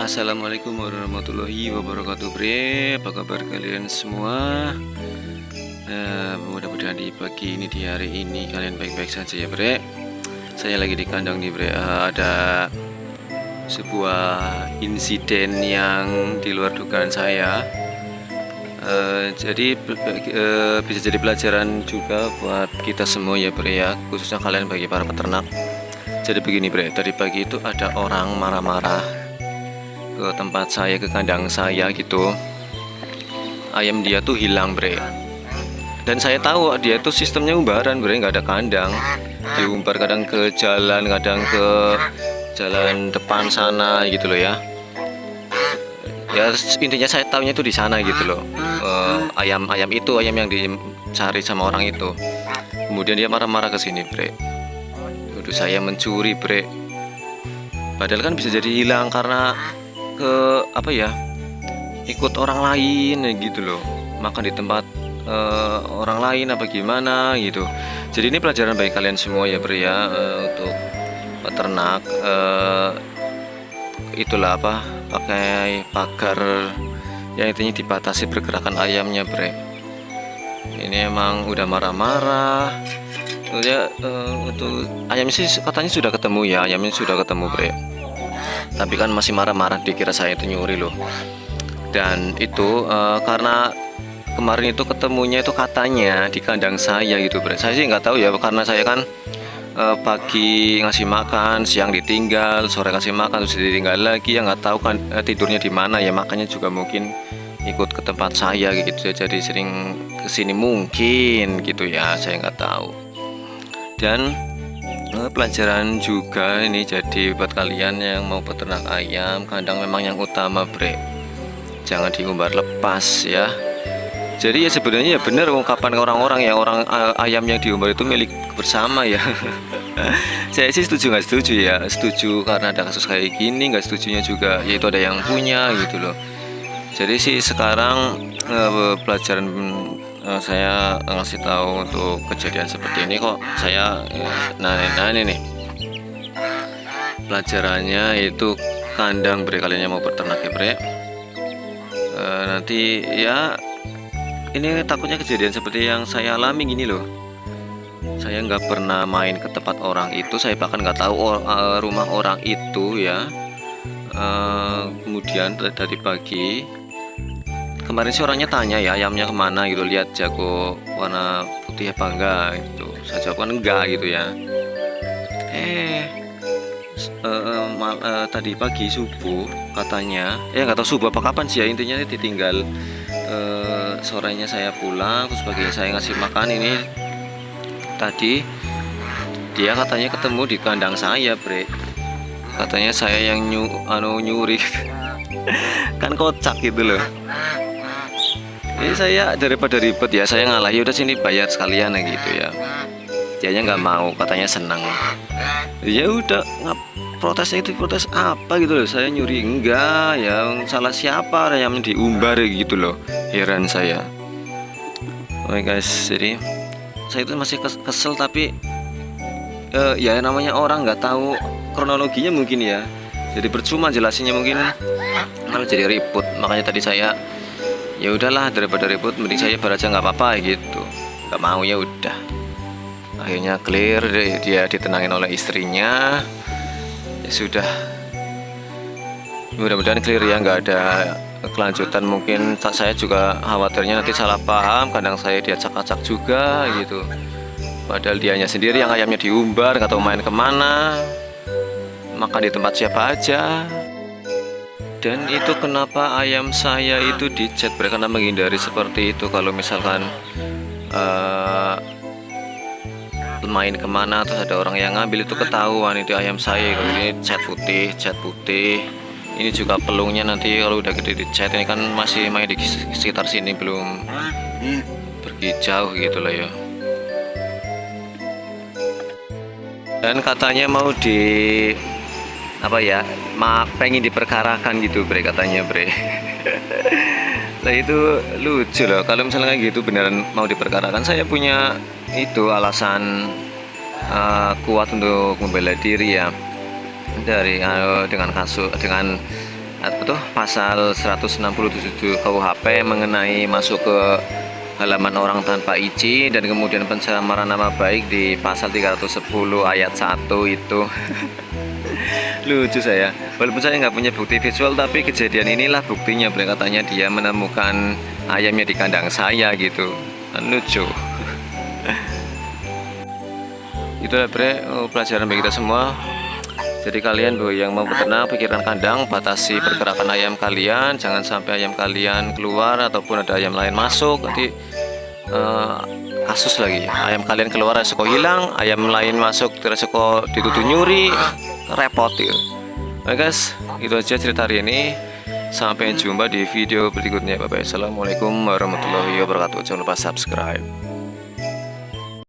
Assalamualaikum warahmatullahi wabarakatuh, Bre. Apa kabar kalian semua? Mudah-mudahan di pagi ini, di hari ini kalian baik-baik saja ya, Bre. Saya lagi di kandang nih, Bre. Ada sebuah insiden yang di luar dugaan saya. Jadi bisa jadi pelajaran juga buat kita semua ya, Bre, ya, khususnya kalian bagi para peternak. Jadi begini, Bre. Tadi pagi itu ada orang marah-marah ke tempat saya, ke kandang saya gitu. Ayam dia tuh hilang, Bre. Dan saya tahu dia tuh sistemnya umbaran, Bre, nggak ada kandang. Diumbar kadang ke jalan, kadang ke jalan depan sana gitu loh ya. Ya intinya saya tahunya itu di sana gitu loh. Ayam itu ayam yang dicari sama orang itu. Kemudian dia marah-marah ke sini, Bre. Udah saya mencuri, Bre. Padahal kan bisa jadi hilang karena ikut orang lain gitu loh, makan di tempat orang lain apa gimana gitu. Jadi ini pelajaran bagi kalian semua ya, Bre, ya, untuk peternak. Itulah pakai pagar yang intinya dibatasi pergerakan ayamnya, Bre. Ini emang udah marah-marah ya. Untuk ayamnya sih katanya sudah ketemu ya, ayamnya sudah ketemu, Bre. Tapi kan masih marah-marah, dikira saya itu nyuri loh. Dan itu karena kemarin itu ketemunya itu katanya di kandang saya gitu, Bre. Saya sih nggak tahu ya, karena saya kan pagi ngasih makan, siang ditinggal, sore kasih makan, terus ditinggal lagi, ya nggak tahu kan tidurnya di mana ya, makanya juga mungkin ikut ke tempat saya gitu ya. Jadi sering kesini mungkin gitu ya, saya nggak tahu. Dan pelajaran juga ini jadi buat kalian yang mau peternak ayam, kandang memang yang utama, Bre. Jangan diumbar lepas ya. Jadi ya sebenarnya ya benar ungkapan orang-orang ya, ayam yang diumbar itu milik bersama ya. Saya sih setuju nggak setuju ya, setuju karena ada kasus kayak gini, nggak setujunya juga yaitu ada yang punya gitu loh. Jadi sih sekarang pelajaran saya ngasih tahu untuk kejadian seperti ini kok saya ini nih pelajarannya itu kandang, Bre. Kalian yang mau peternak ya, Bre, nanti ya ini takutnya kejadian seperti yang saya alami gini loh. Saya nggak pernah main ke tempat orang itu, saya bahkan nggak tahu rumah orang itu ya. Kemudian dari pagi kemarin sih orangnya tanya ya ayamnya kemana gitu, lihat jago warna putih apa enggak gitu. Saya jawab kan enggak gitu ya. Tadi pagi subuh katanya, nggak tahu subuh apa kapan sih ya, intinya ditinggal sorenya saya pulang, terus pagi saya ngasih makan ini. Tadi dia katanya ketemu di kandang saya, Bre. Katanya saya yang nyuri. Kan kocak gitu loh. Jadi saya daripada ribet ya, saya ngalah, ya udah sini bayar sekalian ya gitu ya. Dianya nggak mau, katanya senang. Ya udah, protesnya itu protes apa gitu loh. Saya nyuri enggak, yang salah siapa yang diumbar gitu loh. Heran saya. Oke guys, jadi saya itu masih kesel, tapi ya namanya orang nggak tahu kronologinya mungkin ya. Jadi percuma jelasinnya, mungkin malah jadi ribut. Makanya tadi saya ya udahlah, daripada ribut mending saya bar aja, nggak apa-apa gitu. Nggak mau, ya udah. Akhirnya clear, dia ditenangin oleh istrinya. Ya sudah, mudah-mudahan clear ya, nggak ada kelanjutan. Mungkin saya juga khawatirnya nanti salah paham, kadang saya diacak-acak juga gitu. Padahal dianya sendiri yang ayamnya diumbar, nggak tahu main kemana, makan di tempat siapa aja. Dan itu kenapa ayam saya itu dicet, karena menghindari seperti itu. Kalau misalkan main kemana terus ada orang yang ngambil, itu ketahuan itu ayam saya. Kalau ini cat putih. Ini juga pelungnya nanti kalau udah gede dicat. Ini kan masih main di sekitar sini, belum pergi jauh gitu lah ya. Dan katanya mau pengen diperkarakan gitu, Bre, katanya, Bre. Nah itu lucu loh, kalau misalnya kayak gitu beneran mau diperkarakan, saya punya itu alasan kuat untuk membela diri ya, dengan apa tuh pasal 167 KUHP mengenai masuk ke halaman orang tanpa izin dan kemudian pencemaran nama baik di pasal 310 ayat 1 itu. Lucu saya, walaupun saya nggak punya bukti visual, tapi kejadian inilah buktinya. Katanya dia menemukan ayamnya di kandang saya gitu, kan lucu. Itulah bre, pelajaran bagi kita semua. Jadi kalian yang mau beternak, pikiran kandang, batasi pergerakan ayam kalian, jangan sampai ayam kalian keluar ataupun ada ayam lain masuk. Nanti kasus lagi, ayam kalian keluar resiko hilang, ayam lain masuk resiko dituduh nyuri, repot gitu. Oke guys, itu aja cerita hari ini. Sampai jumpa di video berikutnya. Bye bye. Assalamualaikum warahmatullahi wabarakatuh. Jangan lupa subscribe.